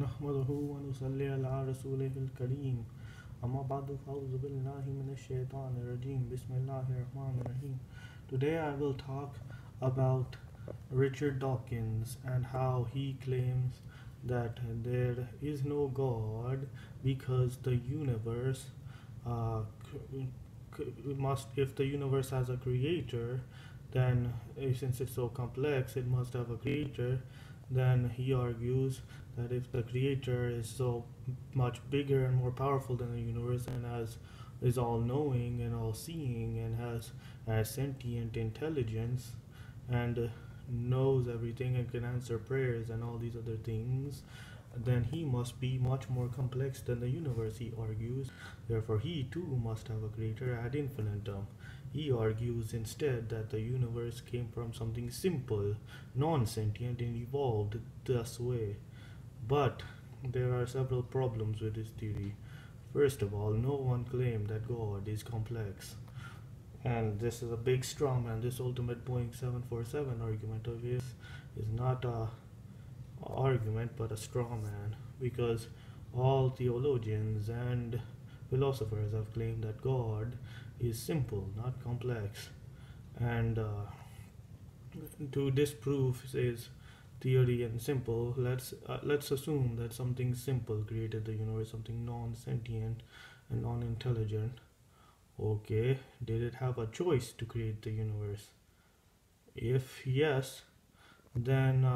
نحمده ونصلي على رسوله الكريم أما بعد فأعوذ بالله من الشيطان الرجيم بسم الله الرحمن الرحيم. Today I will talk about Richard Dawkins and how he claims that there is no God because the universe uh, must, if the universe has a creator, then since it's so complex it must have a creator. Then he argues that if the creator is so much bigger and more powerful than the universe and is all knowing and all seeing and has sentient intelligence and knows everything and can answer prayers and all these other things, then he must be much more complex than the universe, he argues. Therefore, he too must have a creator ad infinitum. He argues instead that the universe came from something simple, non sentient, and evolved this way. But there are several problems with this theory. First of all, no one claimed that God is complex. And this is a big straw man. This ultimate Boeing 747 argument of his is not a argument but a straw man, because all theologians and philosophers have claimed that God is simple, not complex. And to disprove his theory and simple, let's assume that something simple created the universe, something non-sentient and non-intelligent. Okay, did it have a choice to create the universe? If yes, then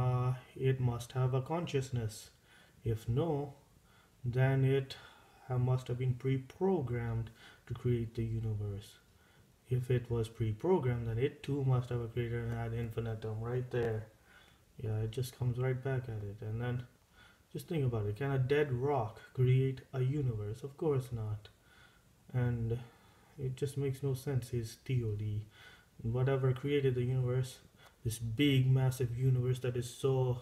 it must have a consciousness. If no, then it must have been pre-programmed to create the universe. If it was pre-programmed, then it too must have a creator and ad infinitum right there. Yeah, it just comes right back at it. And then just think about it. Can a dead rock create a universe? Of course not. And it just makes no sense, his theory. Whatever created the universe, this big, massive universe that is so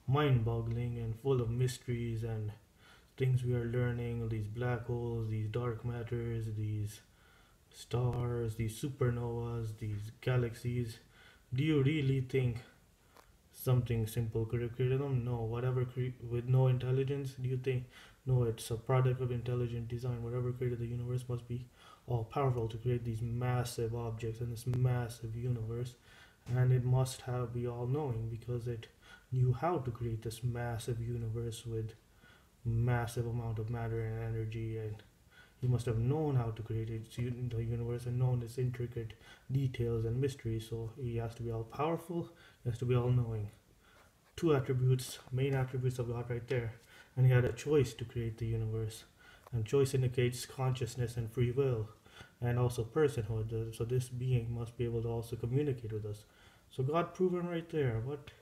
mind boggling and full of mysteries and things we are learning, these black holes, these dark matters, these stars, these supernovas, these galaxies. Do you really think something simple could have created them? No. Whatever with no intelligence, do you think? No, it's a product of intelligent design. Whatever created the universe must be all powerful to create these massive objects and this massive universe, and it must have be all knowing because it knew how to create this massive universe with massive amount of matter and energy, and he must have known how to create the universe and known its intricate details and mysteries. So he has to be all powerful, he has to be all knowing. Two attributes, main attributes of God right there. And he had a choice to create the universe. And choice indicates consciousness and free will and also personhood. So this being must be able to also communicate with us. So God proven right there. What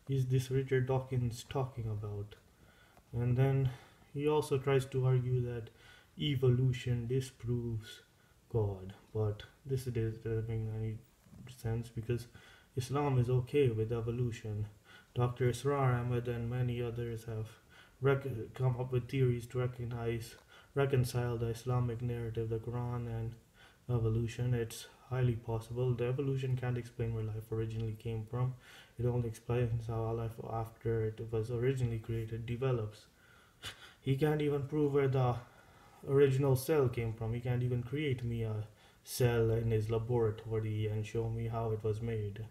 is this Richard Dawkins talking about? And then he also tries to argue that evolution disproves God, but this doesn't make any sense because Islam is okay with evolution. Dr. Israr Ahmed and many others have come up with theories to reconcile the Islamic narrative, the Quran, and evolution. It's highly possible. The evolution can't explain where life originally came from. It only explains how life after it was originally created develops. He can't even prove where the original cell came from. He can't even create me a cell in his laboratory and show me how it was made.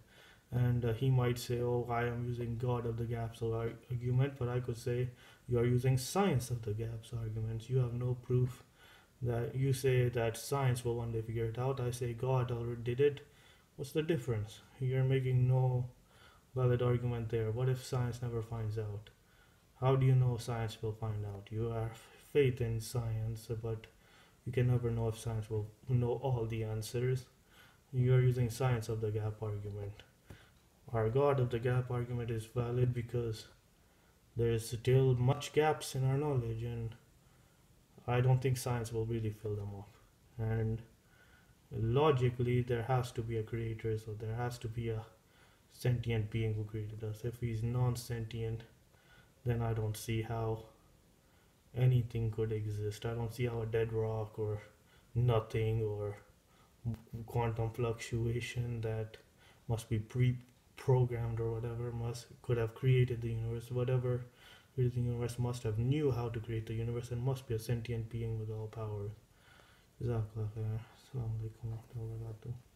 And he might say, oh, I am using God of the gaps argument, but I could say you are using science of the gaps arguments. You have no proof. That you say that science will one day figure it out. I say God already did it. What's the difference? You're making no valid argument there. What if science never finds out? How do you know science will find out? You have faith in science, but you can never know if science will know all the answers. You are using science of the gap argument. Our God of the gap argument is valid because there is still much gaps in our knowledge, and I don't think science will really fill them up. And logically, there has to be a creator, so there has to be a sentient being who created us. If he's non sentient, then I don't see how anything could exist. I don't see how a dead rock or nothing or quantum fluctuation that must be pre programmed or whatever must could have created the universe. Whatever created the universe must have knew how to create the universe and must be a sentient being with all powers. Jazakallah khair. Assalamu alaikum wa rahmatullahi wa barakatuh.